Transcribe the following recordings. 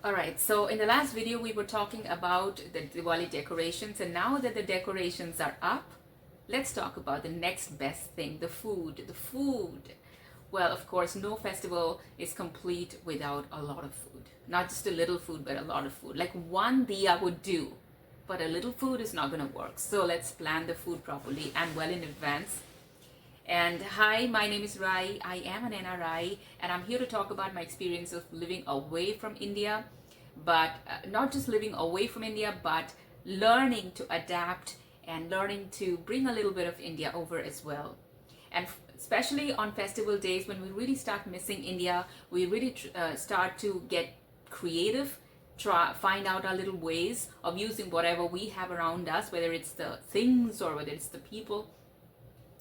Alright, so in the last video we were talking about the Diwali decorations, and now that the decorations are up, let's talk about the next best thing, the food. The food. Well, of course, no festival is complete without a lot of food. Not just a little food, but a lot of food. Like one diya would do, but a little food is not going to work. So let's plan the food properly and well in advance. And hi, my name is Rai. I am an NRI, and I'm here to talk about my experience of living away from India, but not just living away from India, but learning to adapt and learning to bring a little bit of India over as well. And especially on festival days, when we really start missing India, we really start to get creative, find out our little ways of using whatever we have around us, whether it's the things or whether it's the people.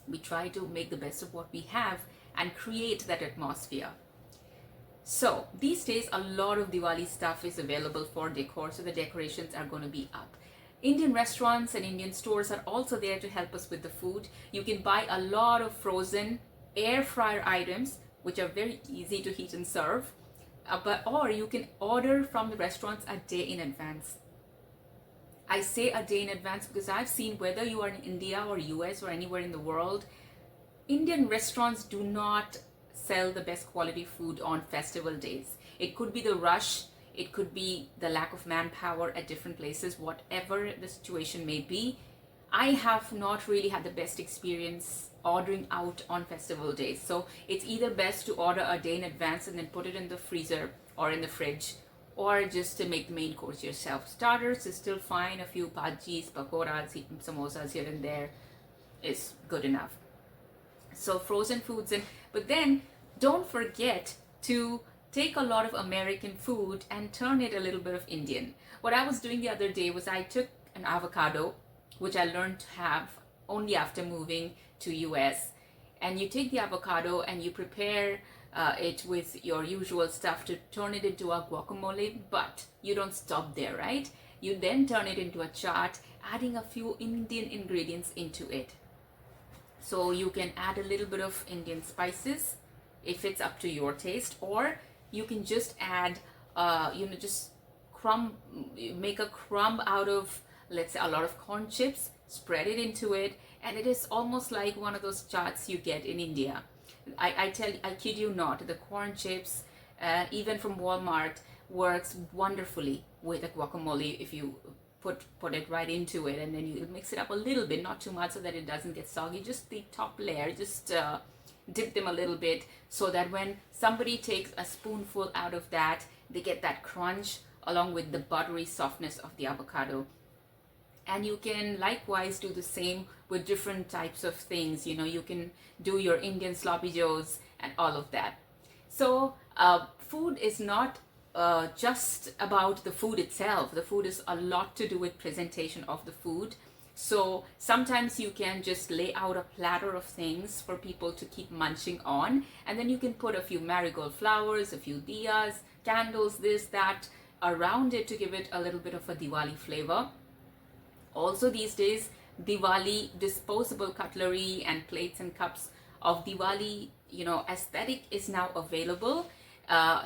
We try to make the best of what we have and create that atmosphere. So these days, a lot of Diwali stuff is available for decor, so the decorations are going to be up. Indian restaurants and Indian stores are also there to help us with the food. You can buy a lot of frozen air fryer items, which are very easy to heat and serve, or you can order from the restaurants a day in advance. I say a day in advance because I've seen, whether you are in India or US or anywhere in the world, Indian restaurants do not sell the best quality food on festival days. It could be the rush, it could be the lack of manpower at different places, whatever the situation may be. I have not really had the best experience ordering out on festival days. So it's either best to order a day in advance and then put it in the freezer or in the fridge, or just to make the main course yourself. Starters is still fine. A few bhajis, pakoras, samosas here and there is good enough. So frozen foods, but then don't forget to take a lot of American food and turn it a little bit of Indian. What I was doing the other day was I took an avocado, which I learned to have only after moving to US, and you take the avocado and you prepare it with your usual stuff to turn it into a guacamole, but you don't stop there, right? You then turn it into a chaat, adding a few Indian ingredients into it. So you can add a little bit of Indian spices if it's up to your taste, or you can just add, just make a crumb out of, let's say, a lot of corn chips, spread it into it, and it is almost like one of those chaats you get in India. I kid you not, the corn chips, even from Walmart, works wonderfully with a guacamole if you put it right into it, and then you mix it up a little bit, not too much so that it doesn't get soggy, just the top layer, just dip them a little bit so that when somebody takes a spoonful out of that, they get that crunch along with the buttery softness of the avocado. And you can likewise do the same with different types of things. You can do your Indian sloppy joes and all of that. So food is not just about the food itself. The food is a lot to do with presentation of the food. So sometimes you can just lay out a platter of things for people to keep munching on, and then you can put a few marigold flowers, a few diyas, candles, this, that around it to give it a little bit of a Diwali flavor. Also these days, Diwali disposable cutlery and plates and cups of Diwali, aesthetic is now available.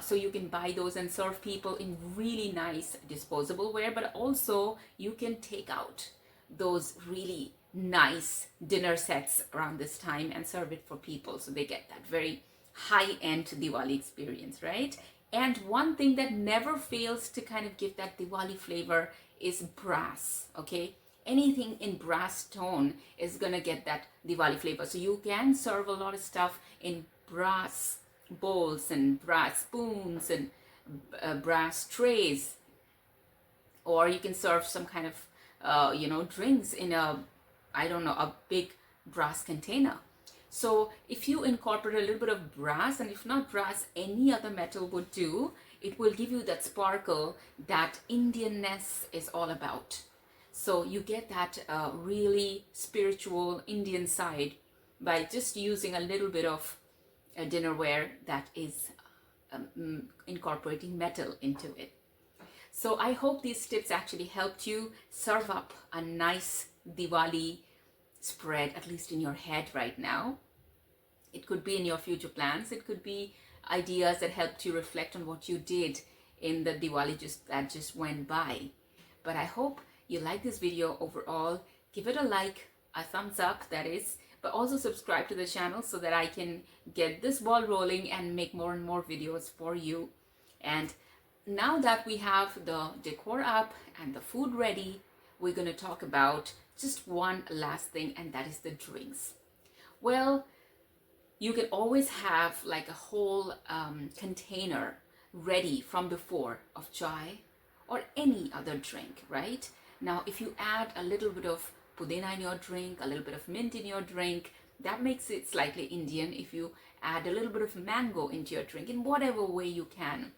So you can buy those and serve people in really nice disposable ware, but also you can take out those really nice dinner sets around this time and serve it for people, so they get that very high-end Diwali experience, right? And one thing that never fails to kind of give that Diwali flavor is brass, okay? Anything in brass tone is gonna get that Diwali flavor. So you can serve a lot of stuff in brass bowls and brass spoons and brass trays, or you can serve some kind of drinks in a big brass container. So if you incorporate a little bit of brass, and if not brass, any other metal would do, it will give you that sparkle that Indianness is all about. So you get that really spiritual Indian side by just using a little bit of dinnerware that is incorporating metal into it. So I hope these tips actually helped you serve up a nice Diwali spread, at least in your head right now. It could be in your future plans. It could be ideas that helped you reflect on what you did in the Diwali that just went by. But I hope you like this video overall. Give it a like, a thumbs up that is, but also subscribe to the channel so that I can get this ball rolling and make more and more videos for you. And now that we have the decor up and the food ready, we're going to talk about just one last thing, and that is the drinks. Well, you can always have like a whole container ready from before of chai or any other drink, right? Now, if you add a little bit of pudina in your drink, a little bit of mint in your drink, that makes it slightly Indian. If you add a little bit of mango into your drink in whatever way you can,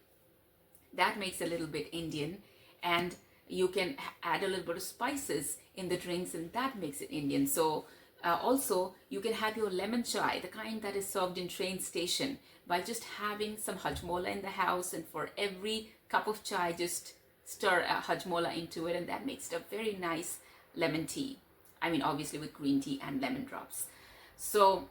that makes it a little bit Indian. And you can add a little bit of spices in the drinks, and that makes it Indian. So also you can have your lemon chai, the kind that is served in train station, by just having some hajmola in the house, and for every cup of chai just stir a hajmola into it, and that makes it a very nice lemon tea. I mean, obviously with green tea and lemon drops. So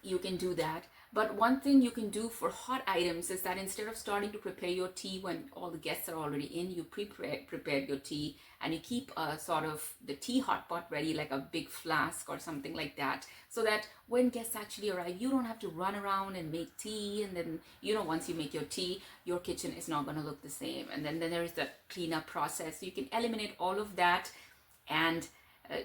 you can do that. But one thing you can do for hot items is that instead of starting to prepare your tea when all the guests are already in, you prepare your tea, and you keep sort of the tea hot pot ready, like a big flask or something like that, so that when guests actually arrive, you don't have to run around and make tea. And then, once you make your tea, your kitchen is not going to look the same. And then there is the cleanup process. You can eliminate all of that and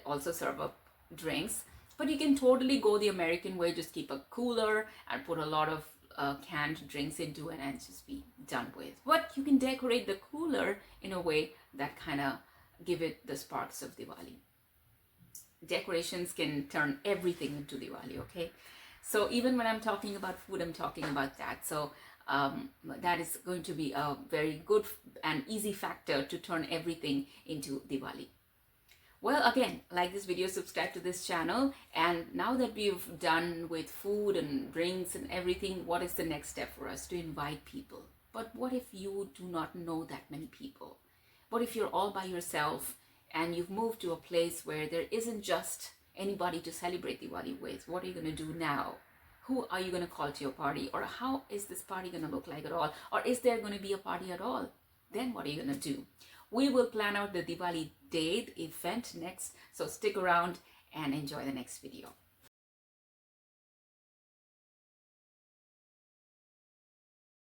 also serve up drinks. But you can totally go the American way, just keep a cooler and put a lot of canned drinks into it and just be done with. But you can decorate the cooler in a way that kind of give it the sparks of Diwali. Decorations can turn everything into Diwali, okay? So even when I'm talking about food, I'm talking about that. So that is going to be a very good and easy factor to turn everything into Diwali. Well, again, like this video, subscribe to this channel. And now that we've done with food and drinks and everything, what is the next step for us? To invite people. But what if you do not know that many people? What if you're all by yourself and you've moved to a place where there isn't just anybody to celebrate Diwali with? What are you going to do now? Who are you going to call to your party? Or how is this party going to look like at all? Or is there going to be a party at all? Then what are you going to do? We will plan out the Diwali day, the event next. So stick around and enjoy the next video.